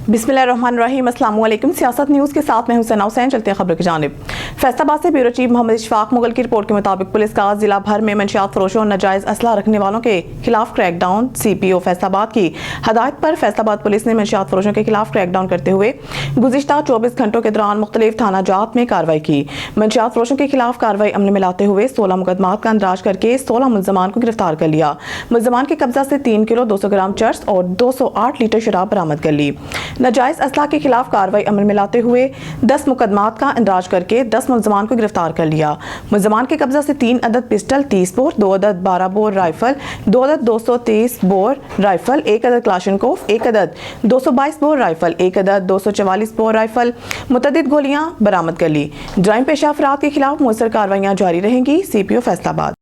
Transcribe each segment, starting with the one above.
बिस्मिल्लाहिर्रहमानिर्रहीम। अस्सलाम वालेकुम। सियासत न्यूज़ के साथ मैं हुसैन हुसैन। चलते हैं खबर की जानिब। फैसलाबाद से ब्यूरो चीफ मोहम्मद इशफाक मुगल की रिपोर्ट के मुताबिक पुलिस का जिला भर में मंशियात फरोशों और नाजायज असला रखने वालों के खिलाफ क्रैकडाउन। CPO फैसलाबाद की हदायत पर फैसलाबाद पुलिस ने मंशियात फरोशों के खिलाफ क्रैकडाउन करते हुए गुज़िश्ता 24 घंटों के दौरान मुख्तलिफ थाना जात में कार्रवाई की। मंशियात फरोशों के खिलाफ कार्रवाई अमल में लाते हुए 16 मुकदमात का अंदराज करके 16 मुल्ज़मान को गिरफ्तार कर लिया। मुल्ज़मान के कब्जा से 3 किलो 200 ग्राम चर्स और 208 लीटर शराब बरामद कर ली। नाजायज असला के खिलाफ कार्रवाई अमल में लाते हुए 10 मुकदमात का इंदराज करके 10 मुल्ज़मान को गिरफ्तार कर लिया। मुल्ज़मान के कब्जा से 3 अदद पिस्टल 30 बोर, 2 अदद 12 बोर राइफल, 2 अदद 230 बोर राइफल, 1 अदद क्लाशनकोफ, 1 अदद 222 बोर राइफल, 1 अदद 244 बोर राइफल, मुतअद्दिद गोलियां बरामद कर ली। जराइम पेशा अफराद के खिलाफ मुअस्सर कार्रवाइयां जारी रहेंगी। CPO फैसलाबाद।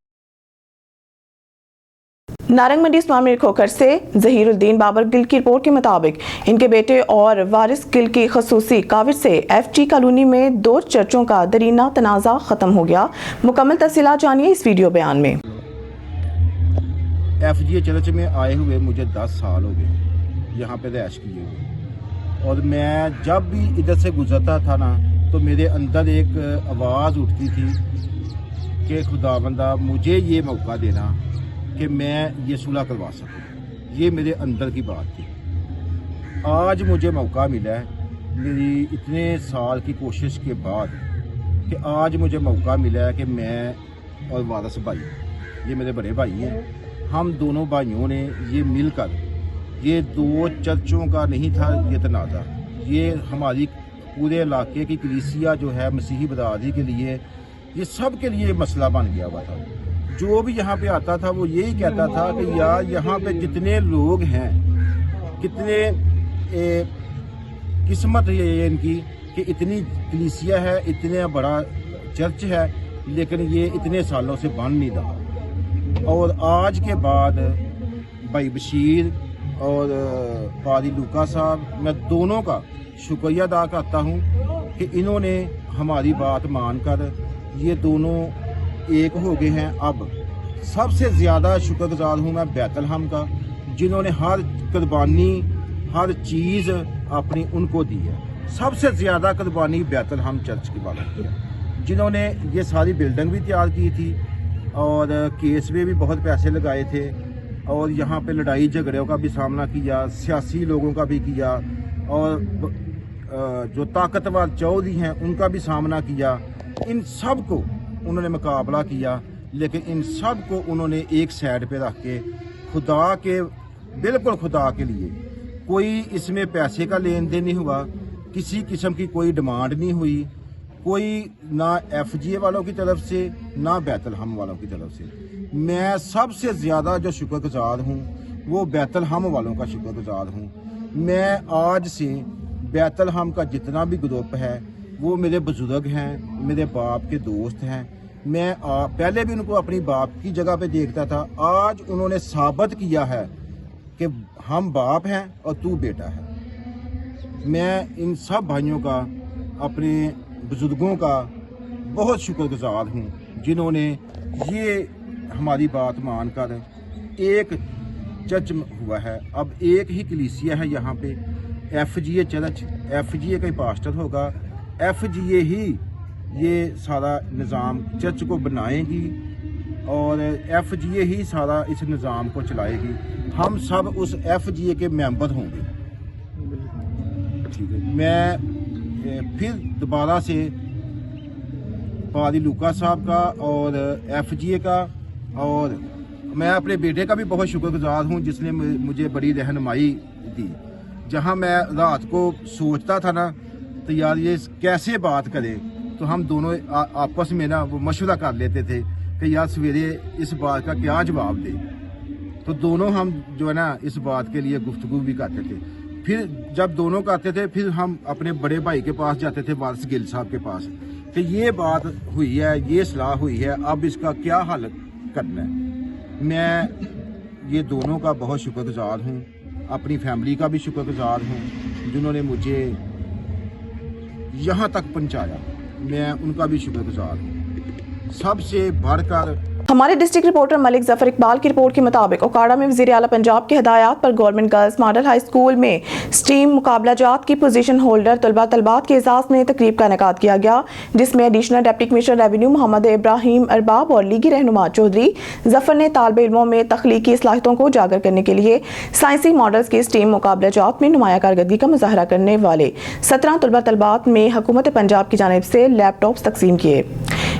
नारंग मंडी उस्मान मीर खोखर से जहीरुद्दीन बाबर गिल की रिपोर्ट के मुताबिक इनके बेटे और वारिस गिल की खसूसी काविर से FG कॉलोनी में 2 चर्चों का दरीना तनाज़ा खत्म हो गया। मुकम्मल तफसीलात जानिए इस वीडियो बयान में। FG चर्च में आए हुए मुझे 10 साल हो गए, यहाँ पे रैश किए हुए, और मैं जब भी इधर से गुजरता था ना तो मेरे अंदर एक आवाज़ उठती थी कि खुदावंदा मुझे ये मौका देना कि मैं ये सुलह करवा सकूं। ये मेरे अंदर की बात थी। आज मुझे मौका मिला है मेरी इतने साल की कोशिश के बाद कि आज मुझे मौका मिला है कि मैं और वारिस भाई, ये मेरे बड़े भाई हैं, हम दोनों भाइयों ने ये मिलकर, ये 2 चर्चों का नहीं था ये तनाज़ा, ये हमारी पूरे इलाके की कलीसिया जो है मसीही बरादरी के लिए, ये सब के लिए मसला बन गया हुआ था। जो भी यहाँ पे आता था वो यही कहता था कि यार यहाँ पे जितने लोग हैं, कितने किस्मत है इनकी कि इतनी कलीसिया है, इतने बड़ा चर्च है, लेकिन ये इतने सालों से बन नहीं रहा। और आज के बाद भाई बशीर और पादी लूका साहब, मैं दोनों का शुक्रिया अदा करता हूँ कि इन्होंने हमारी बात मानकर ये दोनों एक हो गए हैं। अब सबसे ज़्यादा शुक्रगुजार हूँ मैं बैतलहम का, जिन्होंने हर कुर्बानी, हर चीज़ अपनी उनको दी है। सबसे ज़्यादा कुर्बानी बैतलहम चर्च के वालों की है, जिन्होंने ये सारी बिल्डिंग भी तैयार की थी और केस में भी बहुत पैसे लगाए थे, और यहाँ पे लड़ाई झगड़ों का भी सामना किया, सियासी लोगों का भी किया, और जो ताकतवर चौधरी हैं उनका भी सामना किया। इन सब को उन्होंने मुकाबला किया, लेकिन इन सब को उन्होंने एक साइड पे रख के खुदा के, बिल्कुल खुदा के लिए, कोई इसमें पैसे का लेन देन नहीं हुआ, किसी किस्म की कोई डिमांड नहीं हुई, कोई ना FGA वालों की तरफ से ना बैतलहम वालों की तरफ से। मैं सबसे ज़्यादा जो शुक्रगुजार हूँ वो बैतलहम वालों का शुक्रगुजार हूँ। मैं आज से बैतलहम का जितना भी ग्रुप है वो मेरे बुजुर्ग हैं, मेरे बाप के दोस्त हैं। मैं पहले भी उनको अपनी बाप की जगह पे देखता था, आज उन्होंने साबित किया है कि हम बाप हैं और तू बेटा है। मैं इन सब भाइयों का, अपने बुजुर्गों का बहुत शुक्रगुजार हूँ, जिन्होंने ये हमारी बात मानकर एक चर्च हुआ है। अब एक ही कलीसिया है यहाँ पे, FGA चर्च, FGA का ही पास्टर होगा, FGA ही ये सारा निज़ाम चर्च को बनाएगी और FGA ही सारा इस निज़ाम को चलाएगी। हम सब उस FGA के मेंबर होंगे। ठीक है, मैं फिर दोबारा से पादी लूका साहब का और FGA का, और मैं अपने बेटे का भी बहुत शुक्रगुजार हूँ जिसने मुझे बड़ी रहनुमाई दी। जहाँ मैं रात को सोचता था ना तो यार ये कैसे बात करें, तो हम दोनों आपस में ना वो मशवरा कर लेते थे कि यार सवेरे इस बात का क्या जवाब दे। तो दोनों हम जो है ना इस बात के लिए गुफ्तगू भी करते थे। फिर जब दोनों करते थे फिर हम अपने बड़े भाई के पास जाते थे, वारिस गिल साहब के पास, कि ये बात हुई है, ये सलाह हुई है, अब इसका क्या हल करना है। मैं ये दोनों का बहुत शुक्रगुजार हूँ, अपनी फैमिली का भी शुक्रगुजार हूँ जिन्होंने मुझे यहाँ तक पहुँचाया, मैं उनका भी शुक्रगुजार हूँ। सबसे बढ़कर हमारे डिस्ट्रिक्ट रिपोर्टर मलिक जफर इकबाल की रिपोर्ट के मुताबिक ओकाड़ा में वज़ीर आला पंजाब की हदायत पर government girls model high school में स्टीम मुकाबला जात की पोजीशन होल्डर तलबात के एजाज़ में तकरीब का इनेकाद किया गया, जिसमें additional deputy commissioner revenue Mohammad Ibrahim Arbab और लीगी रहनुमा चौधरी जफर ने तालिब इल्मों में तख्लीकी सलाहियतों को उजागर करने के लिए साइंसी मॉडल्स की स्टीम मुकाबला जात में नुमाया कारकर्दगी का मुजाहरा करने वाले 17 तलबात में हुकूमत पंजाब की जानिब से लैपटॉप्स तकसीम किए।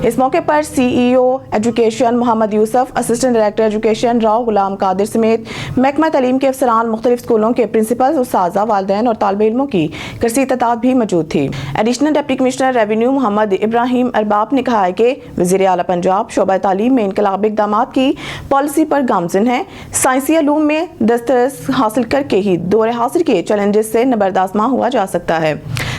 इस मौके पर CEO education Mohammad Yusuf, assistant director education Rao Ghulam Qadir समेत महकमा तालीम के अफसरान, मुख्तलिफ स्कूलों के प्रिंसिपल, उस्ताज़ा, वालिदैन और तालिब इल्मों की कसीर तादाद भी मौजूद थी। Additional deputy commissioner revenue Mohammad Ibrahim Arbab ने कहा है कि वज़ीर आला पंजाब शोबा तालीम में इनकलाबी इक़दामात की पॉलिसी पर गामज़िन है। साइंसी अलूम में दस्तरस हासिल करके ही दौर हासिल के चैलेंजेस से नबरदाज़मा हुआ जा सकता है।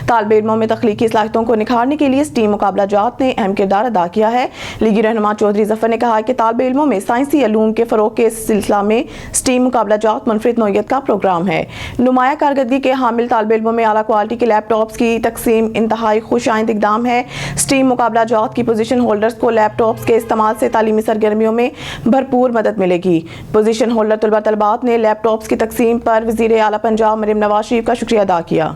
तालिब इल्मों में तख्लीकी सलाहियतों को निखारने के लिए स्टीम मुकाबला जात ने अहम किरदार अदा किया है। लीगी रहनुमा चौधरी जफर ने कहा कि तालिब इल्मों में साइंसी अलूम के फ़रोग़ के सिलसिला में स्टीम मुकाबला जात मुनफरिद नौइयत का प्रोग्राम है। नुमाया कारकर्दगी के हामिल तालिब इल्मों में आला क्वालिटी के लैपटॉप्स की तकसीम इंतहाई खुश आइंद इक़दाम है। स्टीम मुकाबला जात की पोजीशन होल्डर्स को लैपटॉप्स के इस्तेमाल से तालीमी सरगर्मियों में भरपूर मदद मिलेगी। पोजीशन होल्डर तलबात ने लैपटॉप्स की तकसीम पर वज़ीर आला पंजाब मरियम नवाज शरीफ का शुक्रिया अदा किया।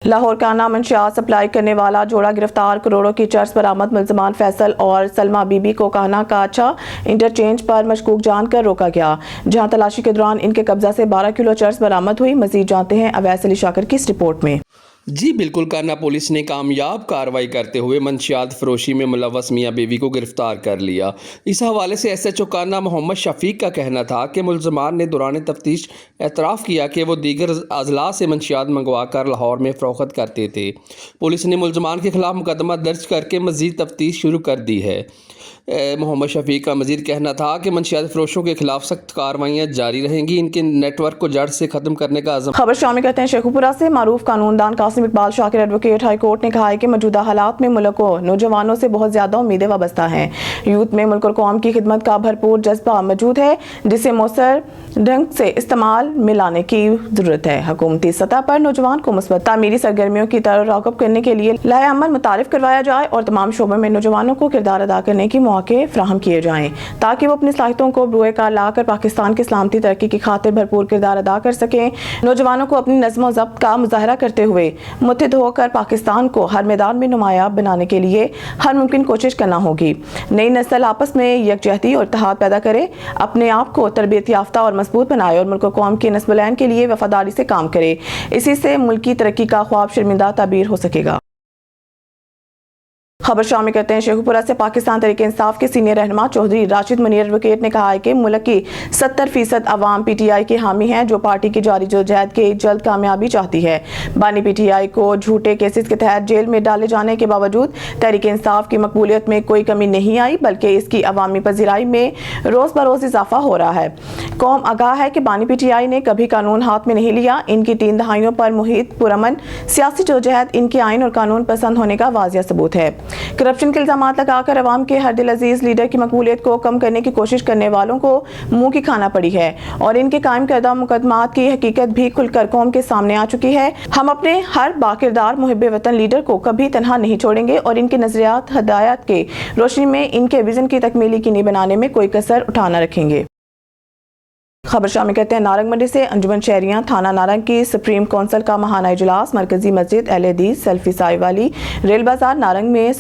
लाहौर का नामंशियात सप्लाई करने वाला जोड़ा गिरफ्तार, करोड़ों की चर्स बरामद। मुल्ज़मान फैसल और सलमा बीबी को काना का अच्छा इंटरचेंज पर मशकूक जानकर रोका गया, जहां तलाशी के दौरान इनके कब्जा से 12 किलो चर्स बरामद हुई। मजीद जानते हैं अवैस अली शाकिर की इस रिपोर्ट में। जी बिल्कुल, काना पुलिस ने कामयाब कार्रवाई करते हुए मंशियात फरोशी में मुलव्वस मियाँ बीवी को गिरफ्तार कर लिया। इस हवाले से SHO काना मोहम्मद शफीक का कहना था कि मुल्ज़मान ने दौरान तफ्तीश एतराफ़ किया कि वो दीगर अजला से मंशियात मंगवा कर लाहौर में फ़रोख्त करते थे। पुलिस ने मुल्ज़मान के खिलाफ मुकदमा दर्ज करके मज़ीद तफ्तीश शुरू कर दी है। मोहम्मद शफीक का मज़ीद कहना था कि मंशियात फरोशों के खिलाफ सख्त कार्रवाइयाँ जारी रहेंगी। इनके नेटवर्क को जड़ से ख़त्म करने का अज़म। खबर शामिल करते हैं शेखुपुरा से। मारूफ कानूनदान Qasim Iqbal Shakir advocate high court ने कहा है कि मौजूदा हालात में मुल्क को नौजवानों से बहुत ज़्यादा उम्मीदें वाबस्ता हैं। यूथ में मुल्क और कौम की खिदमत का भरपूर जज्बा मौजूद है, जिसे मौसर ढंग से इस्तेमाल में लाने की ज़रूरत है। हुकूमती सतह पर नौजवान को मुस्बत तामीरी सरगर्मियों की तरफ राग़िब करने के लिए लाए अमल मुतारिफ करवाया जाए और तमाम शोबों में नौजवानों को किरदार अदा करने की मौके फराहम किए जाएं, ताकि वो अपनी सलाहियतों को बरूए कार लाकर पाकिस्तान की सलामती तरक्की की खातिर भरपूर किरदार अदा कर सकें। नौजवानों को अपनी नज़्म व ज़ब्त का मुजाहरा करते हुए मुत्तहिद होकर पाकिस्तान को हर मैदान में नुमायाब बनाने के लिए हर मुमकिन कोशिश करना होगी। नई नस्ल आपस में यकजहती और इत्तेहाद पैदा करे, अपने आप को तरबियत याफ्ता और मजबूत बनाए और मुल्क कौम के नस्ल के लिए वफादारी से काम करे। इसी से मुल्क की तरक्की का ख्वाब शर्मिंदा ताबीर हो सकेगा। खबर शामिल करते हैं शेखुपुरा से। पाकिस्तान तहरीक इंसाफ के सीनियर रहनुमा चौधरी राशिद मुनीर एडवोकेट ने कहा है कि मुल्क की 70% अवाम PTI की हामी है, जो पार्टी की जारी जदोजहद के जल्द कामयाबी चाहती है। बानी PTI को झूठे केसेस के तहत जेल में डाले जाने के बावजूद तहरीक इंसाफ की मकबूलियत में कोई कमी नहीं आई, बल्कि इसकी अवामी पजीराई में रोज़ बरोज़ इजाफा हो रहा है। कौम आगाह है कि बानी PTI ने कभी कानून हाथ में नहीं लिया। इनकी 3 दहाइयों पर मुहित पुरअमन सियासी जदोजहद इनके आइन और कानून पसंद होने का वाज़िया सबूत है। करप्शन के इल्जामात लगाकर अवाम के हर दिल अजीज लीडर की मकबूलियत को कम करने की कोशिश करने वालों को मुंह की खाना पड़ी है और इनके कायम करदा मुकदमात की हकीकत भी खुलकर कौम के सामने आ चुकी है। हम अपने हर बाकिरदार मुहिब्बे वतन लीडर को कभी तनहा नहीं छोड़ेंगे और इनके नजरियात हदायत के रोशनी में इनके विजन की तकमीली यकीनी बनाने में कोई कसर उठाना रखेंगे। खबर शामिल करते हैं नारंग मंडी से। अंजुमन शहरियां थाना नारंग की सुप्रीम कौंसिल का महाना इजलास मरकजी मस्जिद अहले हदीस सेल्फी साई वाली रेल बाजार नारंग में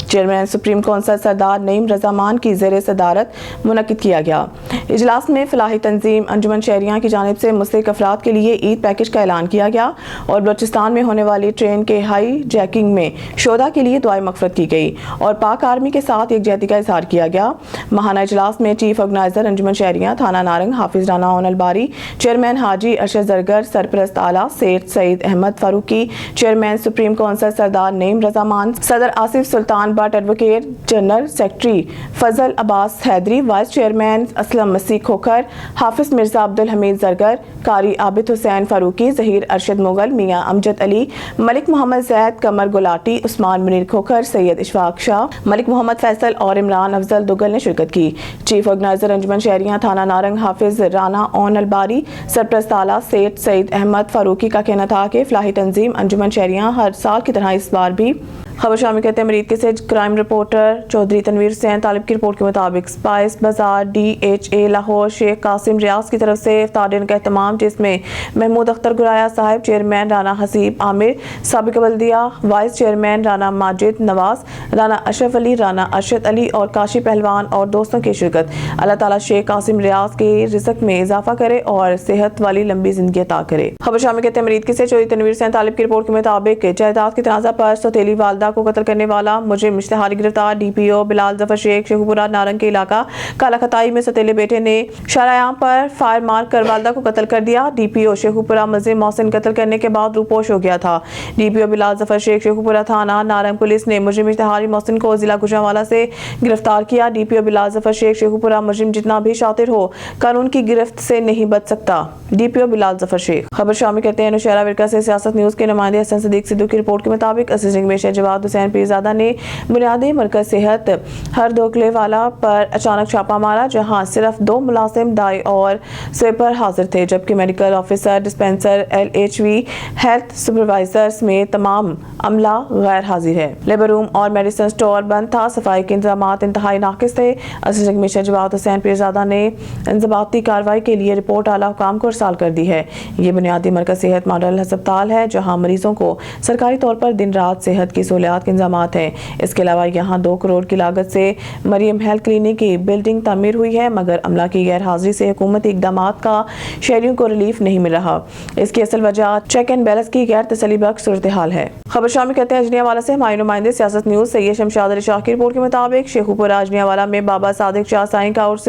chairman supreme council Sardar Naeem रजामान की ज़ेर सदारत मुनक्किद किया गया। इजलास में फलाही तंजीम अंजुमन शहरियां की जानिब से मुस्तहिक अफराद के लिए ईद पैकेज का ऐलान किया गया और बलूचिस्तान में होने वाली ट्रेन के हाई जैकिंग में शोधा के लिए दुआए मगफरत की गई और पाक आर्मी के साथ एकजहती का इजहार किया गया। महाना इजलास में चीफ ऑर्गेनाइजर अंजुमन शहरियां थाना नारंग हाफिज राना ओनल बारी, चेयरमैन हाजी अरशद जरगर, सरपरस्त आला Seth Saeed Ahmed Farooqui, chairman supreme council Sardar Naeem रजामान, सदर Asif Sultan Butt, advocate general secretary Fazal Abbas Haidri, vice chairman Aslam Masih Khokhar, Hafiz Mirza Abdul Hameed Zargar, Qari Abid Hussain Farooqui, Zaheer Arshad Mughal, मियाँ अमजद अली, मलिक मोहम्मद जैद, कमर गुलाटी, उस्मान मुनीर खोखर, सैयद इशफाक शाह, मलिक मोहम्मद फैसल और इमरान अफजल दुगल ने शिरकत की। चीफ ऑर्गेनाइजर अंजुमन शहरियां थाना नारंग हाफिज राना ओन अलबारी, सरपरस्त आला सेठ सईद अहमद फारूकी का कहना था कि फलाही तंजीम अंजुमन शहरियां हर साल की तरह इस बार भी। खबर शामिल करते हैं मरीद के से क्राइम रिपोर्टर चौधरी तनवीर हुसैन तालिब की रिपोर्ट के मुताबिक स्पाइस बाजार DHA लाहौर शेख कासिम रियाज की तरफ से इफ्तार डिनर का एहतमाम, जिसमें महमूद अख्तर गुराया साहिब, चेयरमैन राना हसीब आमिर, साबिक बल्दिया वाइस चेयरमैन राना माजिद नवाज, राना अशरफ अली, राना अरशद अली और काशी पहलवान और दोस्तों की शिरकत। अल्लाह ताला शेख कासिम रियाज के रिज़्क में इजाफा करे और सेहत वाली लंबी जिंदगी अता करे। खबर शामिल कहते हैं मरीद से चौधरी तनवीर हुसैन तालिब की रिपोर्ट के मुताबिक जायदाद के तनाज़ा पर सौतेली वालदा को कत्ल करने वाला मुजरिम इश्तिहारी गिरफ्तार। DPO बिलाल जफर शेख शेखुपुरा नारंग के इलाका काला खताई में सौतेले बेटे ने शरायाम पर फायर मार कर वालदा को कत्ल कर दिया। DPO शेखुपुरा मुजरिम मोहसिन कत्ल करने के बाद रूपोश हो गया था। DPO बिलाल जफर शेख शेखुपुरा थाना नारंग पुलिस ने मुजरिम इश्तिहारी मोहसिन को जिला गुजरांवाला से गिरफ्तार किया। DPO बिलाल जफर शेख शेखुपुरा मुजरिम जितना भी शातिर हो कानून की गिरफ्त से नहीं बच सकता। DPO बिलाल जफर शेख। खबर शामिल कहते हैं नौशहरा विरका से सियासत न्यूज़ के नुमाइंदे हसन सदीक सिद्धू की रिपोर्ट के मुताबिक असिस्टेंट कमिश्नर जवाद हुसैन पीरजादा ने बुनियादी मरकज सेहत हरदोखले वाला पर अचानक छापा मारा, जहां सिर्फ 2 मुलाजिम दाई और स्वीपर हाजिर थे, जबकि medical officer, dispenser, LHV, health supervisor समेत तमाम अमला गैर हाजिर है। लेबर रूम और मेडिसिन स्टोर बंद था। सफाई के इंतजाम इंतहाई नाकिस थे। असिस्टेंट कमिश्नर जवाद हुसैन पीरजादा ने इंजबाती कार्रवाई के लिए रिपोर्ट आला हुकाम को इरसाल कर दी है। ये बुनियादी मरकज सेहत मॉडल अस्पताल है, जहाँ मरीजों को सरकारी तौर पर दिन रात सेहत की सहूलियात के इंतजाम हैं। इसके अलावा यहाँ 2 करोड़ की लागत से मरियम हेल्थ क्लिनिक की बिल्डिंग तामीर हुई है, मगर अमला की गैर हाजिरी से हुकूमती इकदामात का शहरियों को रिलीफ नहीं मिल रहा। इसकी असल वजह चेक एंड बैलेंस की गैर तसली बख्श सूरत हाल है। खबर शामिल कहते हैं अजनियावाला से हमारे नुमाइंदे सियासत न्यूज़ सैयद शमशाद अली शाह की रिपोर्ट के मुताबिक शेखुपुरा अजनियावाला में बाबा सादिक शाह साईं का उर्स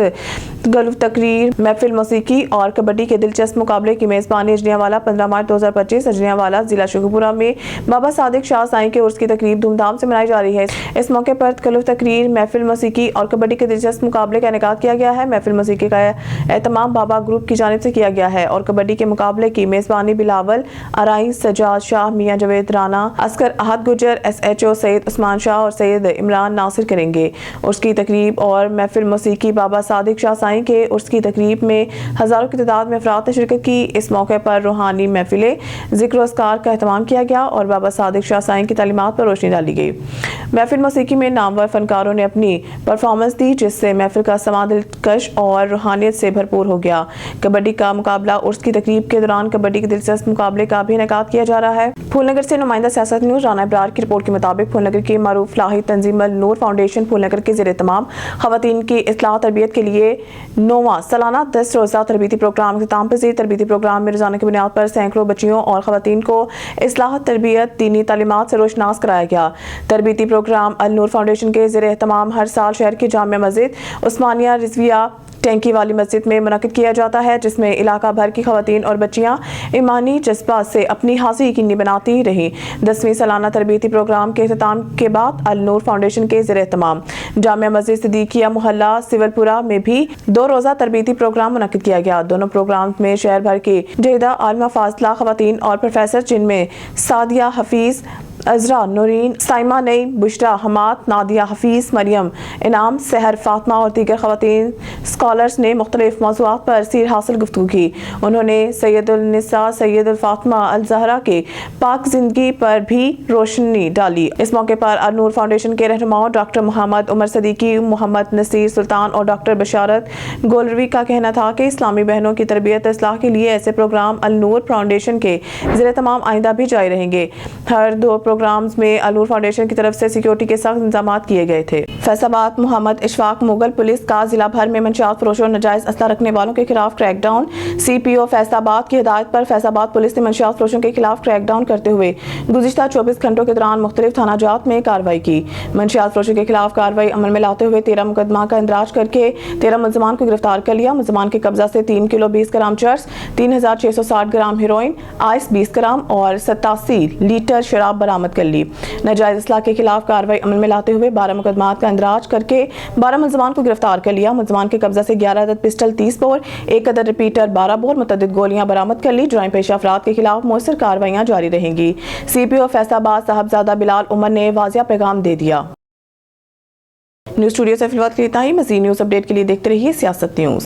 गलफ तकरीर, महफिल मौसीकी और कबड्डी के दिलचस्प मुकाबले की मेज़बानी अजनियावाला 15 मार्च 2025 अजनियावाला जिला शेखुपुरा में बाबा सादिक शाह साईं के उर्स की तकरीब धूमधाम से मनाई जा रही है। इस मौके पर गलफ तकरीर, महफिल मौसीकी और कबड्डी के दिलचस्प मुकाबले का इनेकाद किया गया है। महफिल मौसीकी का एहतमाम बाबा ग्रुप की जानिब से किया गया है और कबड्डी के मुकाबले की मेज़बानी बिलावल अराई, सजाद शाह, मियां जवेद राना, असगर अहद गुजर, SHO सैयद उस्मान शाह और सैयद इमरान नासिर करेंगे। उर्स की तकरीब और महफिल मौसीकी बाबा सादिक शाह साईं के उर्स की तकरीब में हजारों की तादाद में अफराद ने शिरकत की। इस मौके पर रूहानी महफिलें, जिक्र अस्कार का एहतमाम किया गया और बाबा सादिक शाह साईं की तालीमात पर रोशनी डाली गई। महफिल मौसीकी में नामवर फनकारों ने अपनी परफॉर्मेंस दी, जिससे महफिल का समा दिलकश और रूहानियत से भरपूर हो गया। कबड्डी का मुकाबला उर्स की तकरीब के दौरान कबड्डी के दिलचस्प मुकाबले का भी इनेकाद किया जा रहा है। फूलनगर से नुमाइंदा सियासत न्यूज़ राना इब्रार की रिपोर्ट के मुताबिक फूलनगर की मारूफ लाही तंजीम अल नूर फाउंडेशन फूलनगर के ज़ेरे तमाम खवातीन की इस्लाह तरबियत के लिए 9वां सालाना 10 रोज़ा तरबियती प्रोग्राम इख्तिताम पज़ीर। तरबियती प्रोग्राम में रोज़ाना की बुनियाद पर सैकड़ों बच्चियों और खवातीन को इस्लाह तरबियत, दीनी तालीमात से रोशनास कराया गया। तरबियती प्रोग्राम अल नूर फाउंडेशन के ज़ेरे एहतमाम हर साल शहर की जामिया मस्जिद उस्मानिया रिजविया टैंकी वाली मस्जिद में मुनक़िद किया जाता है, जिसमें इलाका भर की खवातीन और बच्चियां ईमानी जज्बात से अपनी हाज़िरी यकीनी बनाती रहीं। 10वीं सालाना तरबियती प्रोग्राम के इख्तिताम के बाद अल नूर फाउंडेशन के ज़ेरे एहतमाम जामिया मस्जिद सिद्दीकिया मोहल्ला सिवलपुरा में भी 2 रोज़ा तरबियती प्रोग्राम मुनक़िद किया गया। दोनों प्रोग्राम में शहर भर की जहीदा आलिमा फाजला खवातीन और प्रोफेसर, जिनमें सादिया हफीज़, अजरा नूरीन, साइमा नई, बुशरा हमाद, नादिया हफीज़, मरियम इनाम, सहर फातमा और दीगर खवातीन स्कॉलर्स ने मुख्तलिफ मौज़ूआत पर सीर हासिल गुफ्तगू की। उन्होंने सैयदुल निसा सैयदुल फातिमा अल ज़हरा के पाक जिंदगी पर भी रोशनी डाली। इस मौके पर अल नूर फाउंडेशन के रहनुमाओं डॉक्टर मोहम्मद उमर सदीकी, मोहम्मद नसीर सुल्तान और डॉक्टर बशारत गोलरवी का कहना था कि इस्लामी बहनों की तरबियत इस्लाह के लिए ऐसे प्रोग्राम अल नूर फाउंडेशन के ज़ेरे तमाम आइंदा भी जारी रहेंगे। हर 2 प्रोग्राम्स में अल नूर फाउंडेशन की तरफ से सिक्योरिटी के सख्त इंतजाम किए गए थे। फैसलाबाद मोहम्मद इशफाक मुगल पुलिस का जिला भर में मंशियात फरोशों और नाजायज असला रखने वालों के खिलाफ क्रैकडाउन। CPO फैसलाबाद की हिदायत पर फैसलाबाद पुलिस ने मंशियात फरोशों के खिलाफ क्रैकडाउन करते हुए गुज़िश्ता 24 घंटों के दौरान मुख्तलिफ थाना जात में कार्रवाई की। मंशियात फरोशों के खिलाफ कार्रवाई अमल में लाते हुए 13 मुकदमा का इंदराज करके 13 मुलजमान को गिरफ्तार कर लिया। मुलजमान के कब्जा से 3 किलो 20 ग्राम चर्स, 3660 ग्राम हेरोइन, आइस 20 ग्राम और 87 लीटर शराब बरामद कर ली। नाजायज असला के खिलाफ कार्रवाई अमल में लाते हुए 12 मुकदमात का इंदराज करके 12 मुलजमान को गिरफ्तार कर लिया। मुलजमान के कब्जा से 11 अदद पिस्टल 30 बोर, 1 अदद रिपीटर 12 बोर, मुतअद्दिद गोलियां बरामद कर ली। जुर्म पेशा अफराद के खिलाफ मौसर कार्रवाइयां जारी रहेंगी। CPO फैसलाबाद साहबजादा बिलाल उमर ने वाज़िया पैगाम दे दिया। न्यूज़ स्टूडियो से फिलहाल इतना ही। मज़ीद न्यूज़ अपडेट के लिए देखते रहिए सियासत न्यूज़।